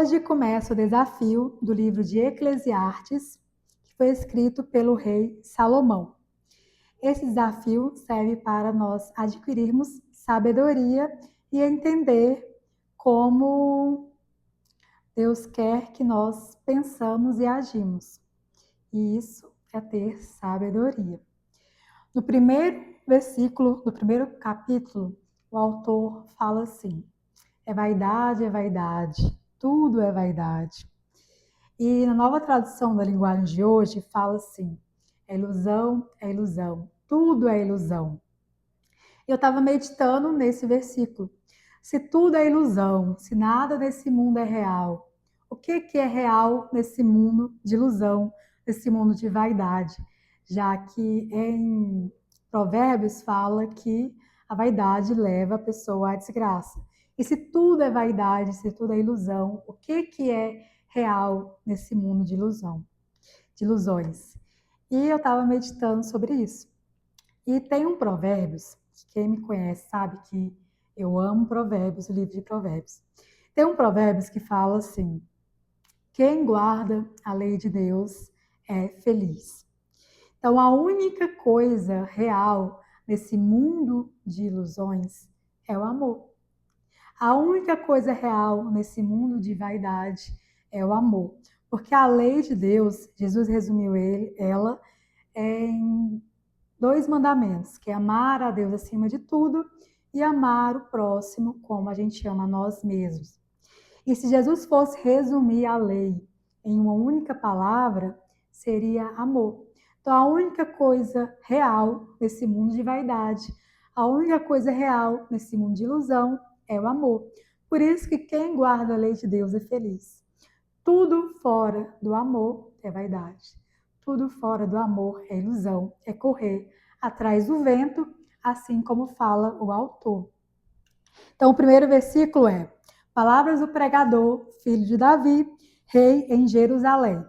Hoje começa o desafio do livro de Eclesiastes, que foi escrito pelo rei Salomão. Esse desafio serve para nós adquirirmos sabedoria e entender como Deus quer que nós pensamos e agimos. E isso é ter sabedoria. No primeiro versículo, no primeiro capítulo, o autor fala assim: é vaidade, tudo é vaidade. E na nova tradução da linguagem de hoje fala assim: é ilusão, tudo é ilusão. Eu estava meditando nesse versículo. Se tudo é ilusão, se nada nesse mundo é real, o que é real nesse mundo de ilusão, nesse mundo de vaidade? Já que em Provérbios fala que a vaidade leva a pessoa à desgraça. E se tudo é vaidade, se tudo é ilusão, o que é real nesse mundo de ilusão, de ilusões? E eu estava meditando sobre isso. E tem um Provérbios, que quem me conhece sabe que eu amo Provérbios, o livro de Provérbios. Tem um Provérbios que fala assim: quem guarda a lei de Deus é feliz. Então, a única coisa real nesse mundo de ilusões é o amor. A única coisa real nesse mundo de vaidade é o amor. Porque a lei de Deus, Jesus resumiu ela em 2 mandamentos, que é amar a Deus acima de tudo e amar o próximo como a gente ama a nós mesmos. E se Jesus fosse resumir a lei em uma única palavra, seria amor. Então, a única coisa real nesse mundo de vaidade, a única coisa real nesse mundo de ilusão é o amor. Por isso que quem guarda a lei de Deus é feliz. Tudo fora do amor é vaidade. Tudo fora do amor é ilusão, é correr atrás do vento, assim como fala o autor. Então, o primeiro versículo é: palavras do pregador, filho de Davi, rei em Jerusalém.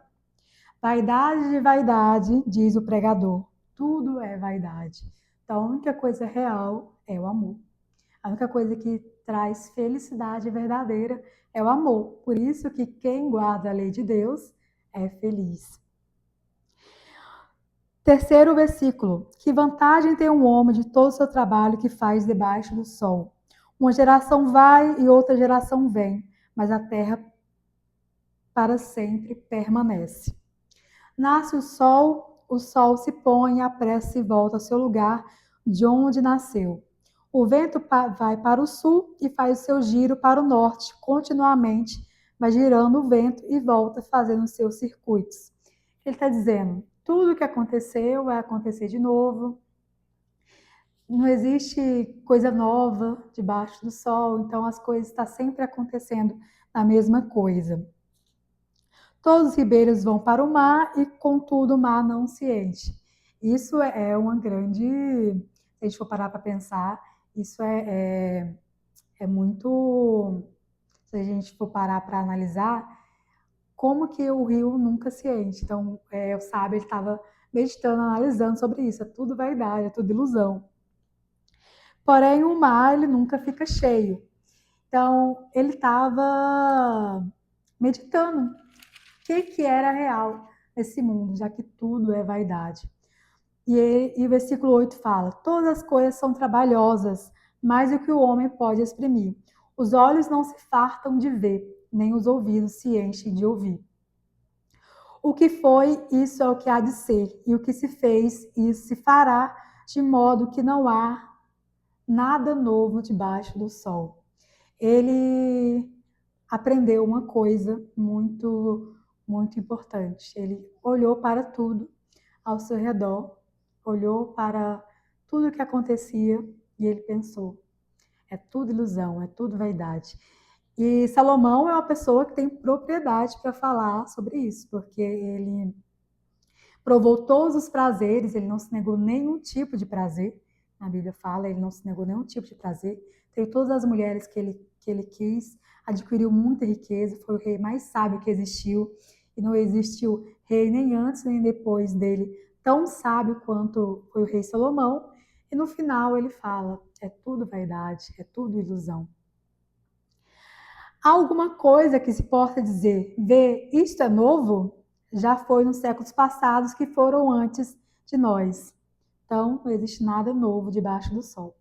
Vaidade de vaidade, diz o pregador, tudo é vaidade. Então, a única coisa real é o amor. A única coisa que traz felicidade verdadeira é o amor. Por isso que quem guarda a lei de Deus é feliz. Terceiro versículo: que vantagem tem um homem de todo o seu trabalho que faz debaixo do sol? Uma geração vai e outra geração vem, mas a terra para sempre permanece. Nasce o sol se põe, a pressa e volta ao seu lugar de onde nasceu. O vento vai para o sul e faz o seu giro para o norte, continuamente vai girando o vento e volta fazendo os seus circuitos. Ele está dizendo, tudo que aconteceu vai acontecer de novo, não existe coisa nova debaixo do sol, então as coisas estão sempre acontecendo a mesma coisa. Todos os ribeiros vão para o mar e, contudo, o mar não se enche. Isso é uma grande... Se a gente for parar para pensar, isso é muito... Se a gente for parar para analisar, como que o rio nunca se enche. Então, o sábio estava meditando, analisando sobre isso. É tudo vaidade, é tudo ilusão. Porém, o mar ele nunca fica cheio. Então, ele estava meditando o que era real nesse mundo, já que tudo é vaidade. E o versículo 8 fala: todas as coisas são trabalhosas, mais do que o homem pode exprimir. Os olhos não se fartam de ver, nem os ouvidos se enchem de ouvir. O que foi, isso é o que há de ser, e o que se fez, isso se fará, de modo que não há nada novo debaixo do sol. Ele aprendeu uma coisa muito, muito importante. Ele olhou para tudo ao seu redor, olhou para tudo que acontecia e ele pensou: é tudo ilusão, é tudo vaidade. E Salomão é uma pessoa que tem propriedade para falar sobre isso, porque ele provou todos os prazeres, ele não se negou nenhum tipo de prazer. A Bíblia fala, ele não se negou nenhum tipo de prazer. Teve todas as mulheres que ele quis, adquiriu muita riqueza, foi o rei mais sábio que existiu. E não existiu rei nem antes nem depois dele tão sábio quanto foi o rei Salomão. E no final ele fala, é tudo vaidade, é tudo ilusão. Há alguma coisa que se possa dizer, vê, isto é novo? Já foi nos séculos passados que foram antes de nós. Então, não existe nada novo debaixo do sol.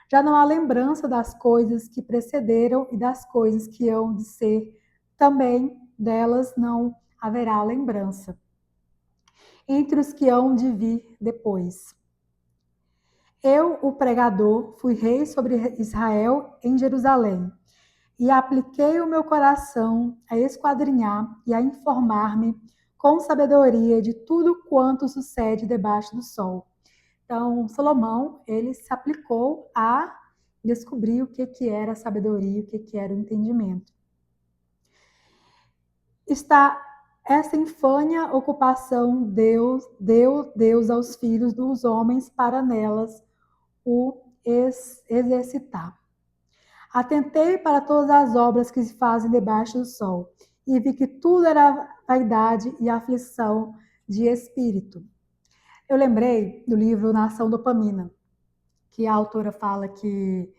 Já não há lembrança das coisas que precederam e das coisas que hão de ser, também delas não haverá lembrança. Entre os que hão de vir depois. Eu, o pregador, fui rei sobre Israel em Jerusalém, e apliquei o meu coração a esquadrinhar e a informar-me com sabedoria de tudo quanto sucede debaixo do sol. Então, Salomão, ele se aplicou a descobrir o que era a sabedoria, o que era o entendimento. Está essa infâmia ocupação deu Deus aos filhos dos homens para nelas o exercitar. Atentei para todas as obras que se fazem debaixo do sol, e vi que tudo era vaidade e aflição de espírito. Eu lembrei do livro Nação Dopamina, que a autora fala que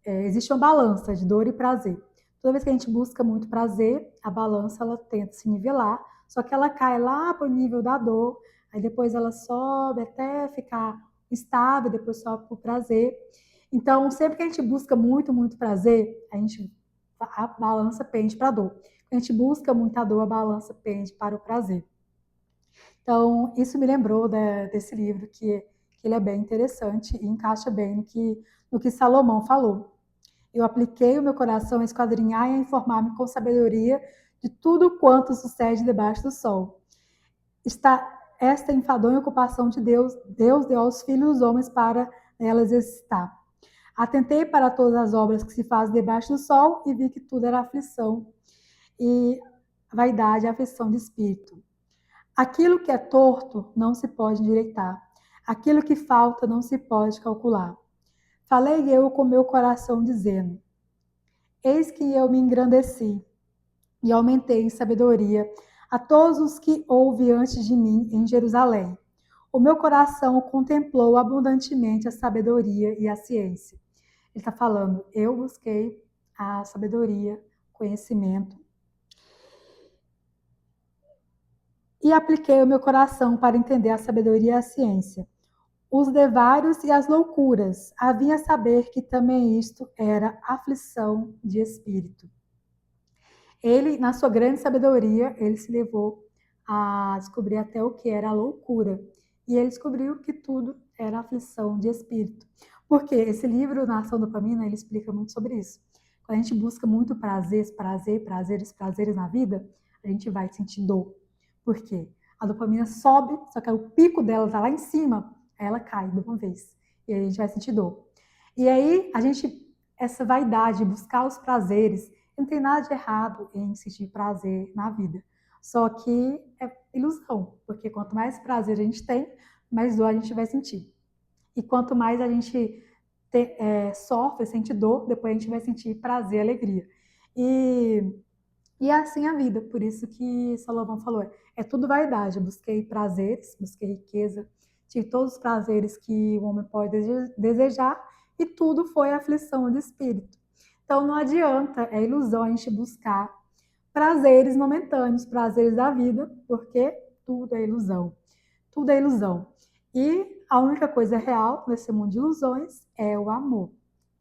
existe uma balança de dor e prazer. Toda vez que a gente busca muito prazer, a balança ela tenta se nivelar, só que ela cai lá para o nível da dor, aí depois ela sobe até ficar estável, depois sobe para o prazer. Então, sempre que a gente busca muito, muito prazer, a balança pende para a dor. Quando a gente busca muita dor, a balança pende para o prazer. Então, isso me lembrou desse livro, que ele é bem interessante e encaixa bem no que Salomão falou. Eu apliquei o meu coração a esquadrinhar e a informar-me com sabedoria de tudo quanto sucede debaixo do sol. Está esta enfadonha ocupação de Deus deu aos filhos dos homens para elas exercitar. Atentei para todas as obras que se fazem debaixo do sol e vi que tudo era aflição e vaidade e aflição de espírito. Aquilo que é torto não se pode endireitar. Aquilo que falta não se pode calcular. Falei eu com meu coração dizendo: eis que eu me engrandeci e aumentei em sabedoria a todos os que houve antes de mim em Jerusalém. O meu coração contemplou abundantemente a sabedoria e a ciência. Ele está falando, eu busquei a sabedoria, conhecimento, e apliquei o meu coração para entender a sabedoria e a ciência. Os devários e as loucuras, havia saber que também isto era aflição de espírito. Ele, na sua grande sabedoria, ele se levou a descobrir até o que era a loucura. E ele descobriu que tudo era aflição de espírito. Porque esse livro, Nação Dopamina, ele explica muito sobre isso. Quando a gente busca muito prazeres na vida, a gente vai sentir dor. Por quê? A dopamina sobe, só que o pico dela está lá em cima, aí ela cai de uma vez. E aí a gente vai sentir dor. E aí, essa vaidade, buscar os prazeres, não tem nada de errado em sentir prazer na vida. Só que é ilusão, porque quanto mais prazer a gente tem, mais dor a gente vai sentir. E quanto mais a gente sofre, sente dor, depois a gente vai sentir prazer, alegria. E é assim a vida, por isso que Salomão falou, é tudo vaidade, eu busquei prazeres, busquei riqueza, tive todos os prazeres que o homem pode desejar, e tudo foi aflição de espírito. Então não adianta, é ilusão a gente buscar prazeres momentâneos, prazeres da vida, porque tudo é ilusão. Tudo é ilusão. E a única coisa real nesse mundo de ilusões é o amor.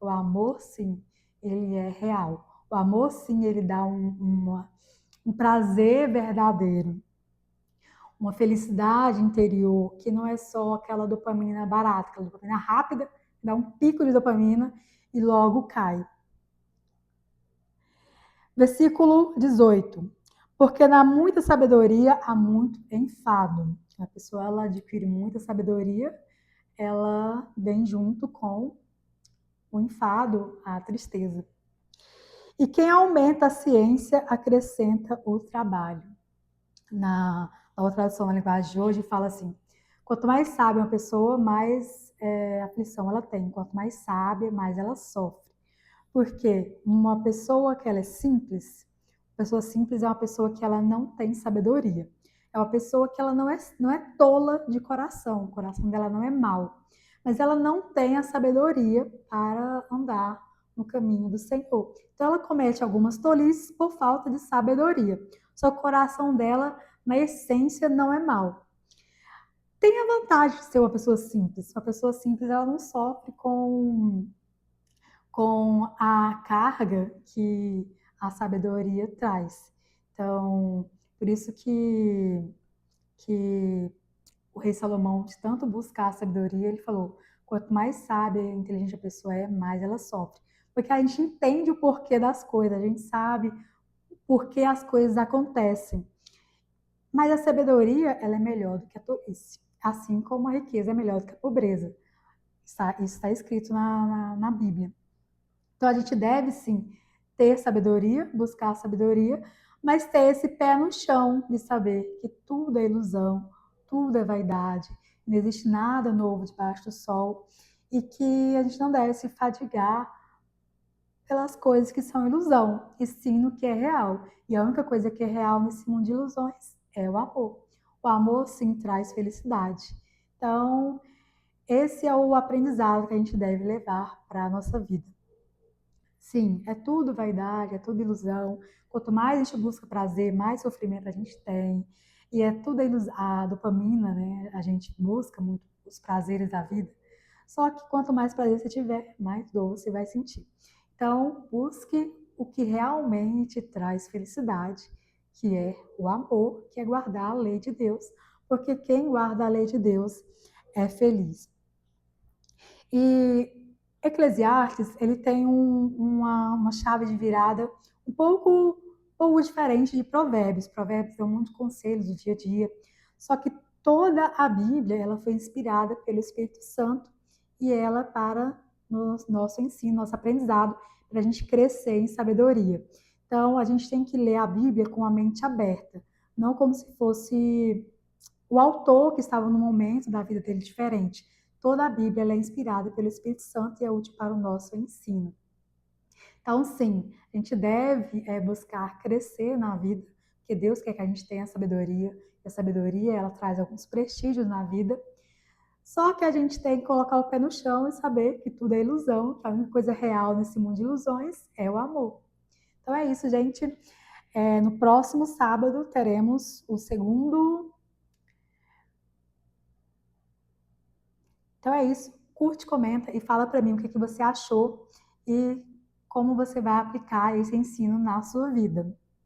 O amor, sim, ele é real. O amor, sim, ele dá um prazer verdadeiro, uma felicidade interior, que não é só aquela dopamina barata, aquela dopamina rápida, dá um pico de dopamina e logo cai. Versículo 18. Porque na muita sabedoria há muito enfado. A pessoa ela adquire muita sabedoria, ela vem junto com o enfado, a tristeza. E quem aumenta a ciência acrescenta o trabalho. Na outra tradução, na linguagem de hoje, fala assim: quanto mais sábia uma pessoa, mais aflição ela tem. Quanto mais sábia, mais ela sofre. Porque uma pessoa que ela é simples, pessoa simples é uma pessoa que ela não tem sabedoria. É uma pessoa que ela não é tola de coração, o coração dela não é mau. Mas ela não tem a sabedoria para andar no caminho do Senhor. Então ela comete algumas tolices por falta de sabedoria. Só que o coração dela, na essência, não é mau. Tem a vantagem de ser uma pessoa simples. Uma pessoa simples, ela não sofre com a carga que a sabedoria traz. Então, por isso que o rei Salomão, de tanto buscar a sabedoria, ele falou: quanto mais sábia e inteligente a pessoa é, mais ela sofre. Porque a gente entende o porquê das coisas, a gente sabe por que as coisas acontecem. Mas a sabedoria, ela é melhor do que a tolice. Assim como a riqueza é melhor do que a pobreza. Isso está escrito na Bíblia. Então a gente deve sim ter sabedoria, buscar sabedoria, mas ter esse pé no chão de saber que tudo é ilusão, tudo é vaidade, não existe nada novo debaixo do sol e que a gente não deve se fadigar pelas coisas que são ilusão, e sim no que é real. E a única coisa que é real nesse mundo de ilusões é o amor. O amor sim traz felicidade. Então, esse é o aprendizado que a gente deve levar para a nossa vida. Sim, é tudo vaidade, é tudo ilusão. Quanto mais a gente busca prazer, mais sofrimento a gente tem. E é tudo a dopamina, né? A gente busca muito os prazeres da vida. Só que quanto mais prazer você tiver, mais dor você vai sentir. Então, busque o que realmente traz felicidade, que é o amor, que é guardar a lei de Deus. Porque quem guarda a lei de Deus é feliz. E Eclesiastes, ele tem uma chave de virada um pouco diferente de Provérbios. Provérbios dão muitos conselhos do dia a dia. Só que toda a Bíblia, ela foi inspirada pelo Espírito Santo e ela para no nosso ensino, nosso aprendizado, para a gente crescer em sabedoria. Então, a gente tem que ler a Bíblia com a mente aberta, não como se fosse o autor que estava no momento da vida dele diferente. Toda a Bíblia é inspirada pelo Espírito Santo e é útil para o nosso ensino. Então, sim, a gente deve buscar crescer na vida, porque Deus quer que a gente tenha sabedoria, e a sabedoria ela traz alguns prestígios na vida. Só que a gente tem que colocar o pé no chão e saber que tudo é ilusão, que a única coisa real nesse mundo de ilusões é o amor. Então é isso, gente. No próximo sábado teremos o segundo. Então é isso. Curte, comenta e fala para mim o que você achou e como você vai aplicar esse ensino na sua vida.